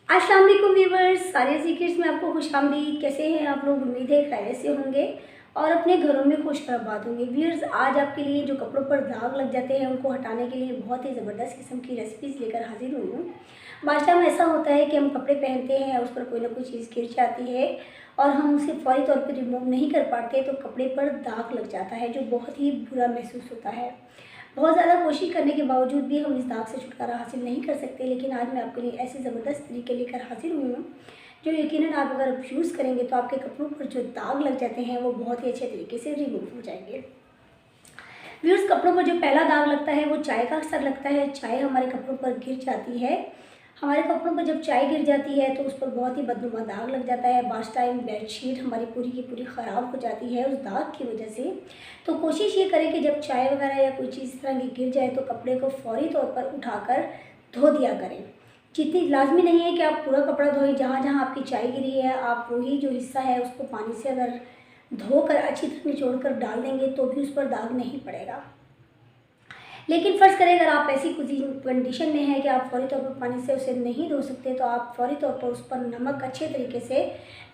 अस्सलाम वालेकुम व्यूवर्स, सारिया सीक्रेट्स में आपको खुशामदीद। कैसे हैं आप लोग? उम्मीद है खैरियत से होंगे और अपने घरों में खुश आबाद होंगे। व्यूवर्स, आज आपके लिए जो कपड़ों पर दाग लग जाते हैं उनको हटाने के लिए बहुत ही ज़बरदस्त किस्म की रेसिपीज़ लेकर हाजिर हुई हूँ। बादशाह में ऐसा होता है कि हम कपड़े पहनते हैं, उस पर कोई ना कोई चीज़ गिर जाती है और हम उसे फौरी तौर पर रिमूव नहीं कर पाते, तो कपड़े पर दाग लग जाता है जो बहुत ही बुरा महसूस होता है। बहुत ज़्यादा कोशिश करने के बावजूद भी हम इस दाग से छुटकारा हासिल नहीं कर सकते, लेकिन आज मैं आपके लिए ऐसे ज़बरदस्त तरीके लेकर हाजिर हुई हूँ जो यकीनन आप अगर यूज़ करेंगे तो आपके कपड़ों पर जो दाग लग जाते हैं वो बहुत ही अच्छे तरीके से रिमूव हो जाएंगे। व्यूअर्स, कपड़ों पर जो पहला दाग लगता है वो चाय का अक्सर लगता है। चाय हमारे कपड़ों पर गिर जाती है। हमारे कपड़ों पर जब चाय गिर जाती है तो उस पर बहुत ही बदनुमा दाग लग जाता है। बास्ट टाइम बेडशीट हमारी पूरी की पूरी ख़राब हो जाती है उस दाग की वजह से। तो कोशिश ये करें कि जब चाय वगैरह या कोई चीज़ इस तरह की गिर जाए तो कपड़े को फौरी तौर पर उठाकर धो दिया करें। जितनी लाजमी नहीं है कि आप पूरा कपड़ा धोएं। जहाँ जहाँ आपकी चाय गिरी है आप वही जो हिस्सा है उसको पानी से अगर धोकर अच्छी तरह निचोड़ कर डाल देंगे तो भी उस पर दाग नहीं पड़ेगा। लेकिन फ़र्ज़ करें अगर आप ऐसी किसी कंडीशन में हैं कि आप फ़ौरी तौर पर पानी से उसे नहीं धो सकते, तो आप फ़ौरी तौर पर उस पर नमक अच्छे तरीके से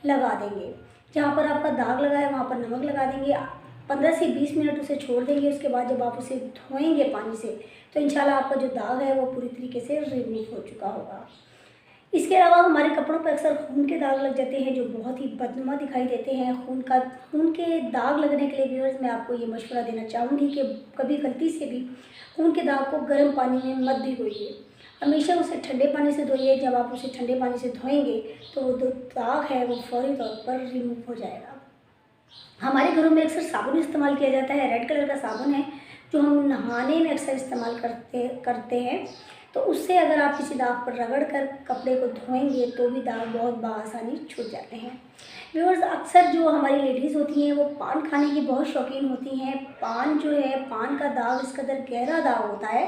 लगा देंगे। जहाँ पर आपका दाग लगा है वहाँ पर नमक लगा देंगे। 15 से 20 मिनट उसे छोड़ देंगे। उसके बाद जब आप उसे धोएंगे पानी से तो इंशाल्लाह आपका जो दाग है वो पूरी तरीके से रिमूव हो चुका होगा। इसके अलावा हमारे कपड़ों पर अक्सर खून के दाग लग जाते हैं जो बहुत ही बदनुमा दिखाई देते हैं। खून के दाग लगने के लिए व्यूअर्स मैं आपको ये मशवरा देना चाहूँगी कि कभी गलती से भी खून के दाग को गर्म पानी में मत भिगोइए। हमेशा उसे ठंडे पानी से धोइए। जब आप उसे ठंडे पानी से धोएंगे तो वो जो दाग है वो फौरी तौर पर रिमूव हो जाएगा। हमारे घरों में अक्सर साबुन इस्तेमाल किया जाता है। रेड कलर का साबुन है जो हम नहाने में अक्सर इस्तेमाल करते हैं। तो उससे अगर आप किसी दाग पर रगड़ कर कपड़े को धोएंगे तो भी दाग बहुत बआसानी छूट जाते हैं। व्यूअर्स, अक्सर जो हमारी लेडीज़ होती हैं वो पान खाने की बहुत शौकीन होती हैं। पान जो है, पान का दाग इस कदर गहरा दाग होता है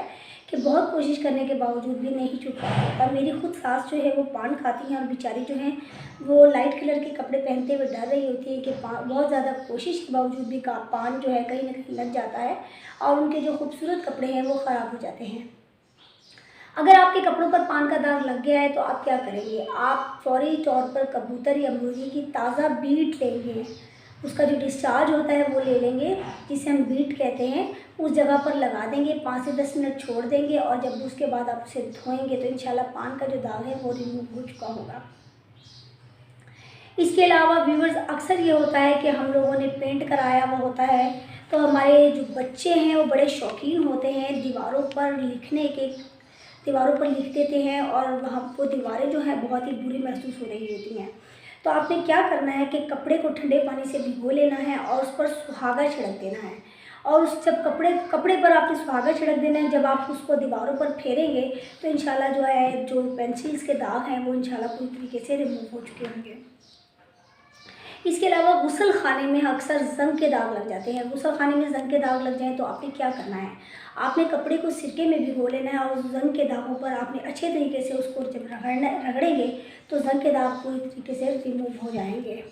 कि बहुत कोशिश करने के बावजूद भी नहीं छूट पाता। मेरी खुद सास जो है वो पान खाती हैं और बेचारी जो है वो लाइट कलर के कपड़े पहनते हुए डर रही होती है कि बहुत ज़्यादा कोशिश के बावजूद भी पान जो है कहीं ना कहीं लग जाता है और उनके जो खूबसूरत कपड़े हैं वो ख़राब हो जाते हैं। अगर आपके कपड़ों पर पान का दाग लग गया है तो आप क्या करेंगे? आप फौरी तौर पर कबूतर या मुर्गी की ताज़ा बीट लेंगे। उसका जो डिस्चार्ज होता है वो ले लेंगे, जिसे हम बीट कहते हैं। उस जगह पर लगा देंगे, 5 से 10 मिनट छोड़ देंगे और जब उसके बाद आप उसे धोएंगे तो इंशाल्लाह पान का जो दाग है वो रिमूव हो चुका होगा। इसके अलावा व्यूअर्स, अक्सर ये होता है कि हम लोगों ने पेंट कराया हुआ होता है तो हमारे जो बच्चे हैं वो बड़े शौकीन होते हैं दीवारों पर लिखने के। दीवारों पर लिख देते हैं और वहाँ वो दीवारें जो हैं बहुत ही बुरी महसूस हो रही होती हैं। तो आपने क्या करना है कि कपड़े को ठंडे पानी से भिगो लेना है और उस पर सुहागा छिड़क देना है। और उस जब कपड़े पर आपने सुहागा छिड़क देना है, जब आप उसको दीवारों पर फेरेंगे तो इंशाल्लाह जो है जो पेंसिल्स के दाग हैं वो इंशाल्लाह पूरी तरीके से रिमूव हो चुके होंगे। इसके अलावा गुसल खाने में अक्सर जंग के दाग लग जाते हैं। गुसल खाने में जंग के दाग लग जाएं तो आपने क्या करना है? आपने कपड़े को सिरके में भिगो लेना है और उस जंग के दागों पर आपने अच्छे तरीके से उसको जब रगड़ेंगे तो जंग के दाग पूरी तरीके से रिमूव हो जाएंगे।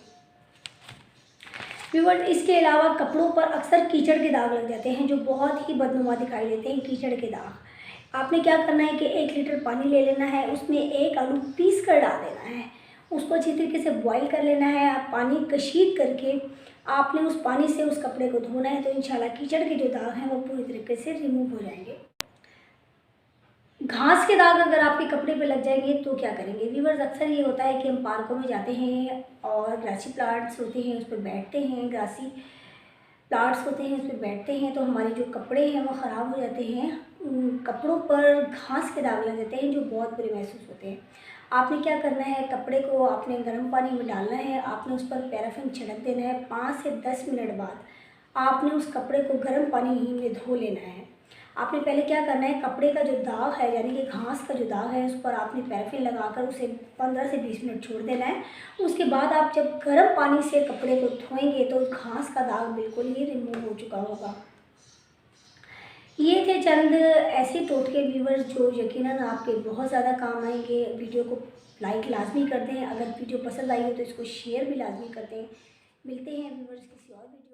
व्यूअर्स, इसके अलावा कपड़ों पर अक्सर कीचड़ के दाग लग जाते हैं जो बहुत ही बदनुमा दिखाई देते हैं। कीचड़ के दाग आपने क्या करना है कि 1 लीटर पानी ले लेना है, उसमें 1 आलू पीस कर डाल देना है, उसको अच्छी तरीके से बॉईल कर लेना है। आप पानी कशीद करके आपने उस पानी से उस कपड़े को धोना है तो इंशाल्लाह कीचड़ के जो दाग हैं वो पूरी तरीके से रिमूव हो जाएंगे। घास के दाग अगर आपके कपड़े पे लग जाएंगे तो क्या करेंगे? व्यूअर्स, अक्सर ये होता है कि हम पार्कों में जाते हैं और ग्रासी प्लांट्स होते हैं उस पर बैठते हैं, ग्रासी प्लांट्स होते हैं उस पर बैठते हैं तो हमारे जो कपड़े हैं वो ख़राब हो जाते हैं। कपड़ों पर घास के दाग लग जाते हैं जो बहुत बुरे महसूस होते हैं। आपने क्या करना है? कपड़े को आपने गर्म पानी में डालना है, आपने उस पर पैराफिन छिड़क देना है। 5 से 10 मिनट बाद आपने उस कपड़े को गर्म पानी ही में धो लेना है। आपने पहले क्या करना है? कपड़े का जो दाग है यानी कि घास का जो दाग है उस पर आपने पैराफिन लगाकर उसे 15 से 20 मिनट छोड़ देना है। उसके बाद आप जब गर्म पानी से कपड़े को धोएंगे तो घास का दाग बिल्कुल ही रिमूव हो चुका होगा। ये थे चंद ऐसे टोटके व्यूअर्स जो यकीनन आपके बहुत ज़्यादा काम आएंगे। वीडियो को लाइक लाजमी कर दें। अगर वीडियो पसंद आई हो तो इसको शेयर भी लाजमी कर दें। मिलते हैं व्यूअर्स किसी और वीडियो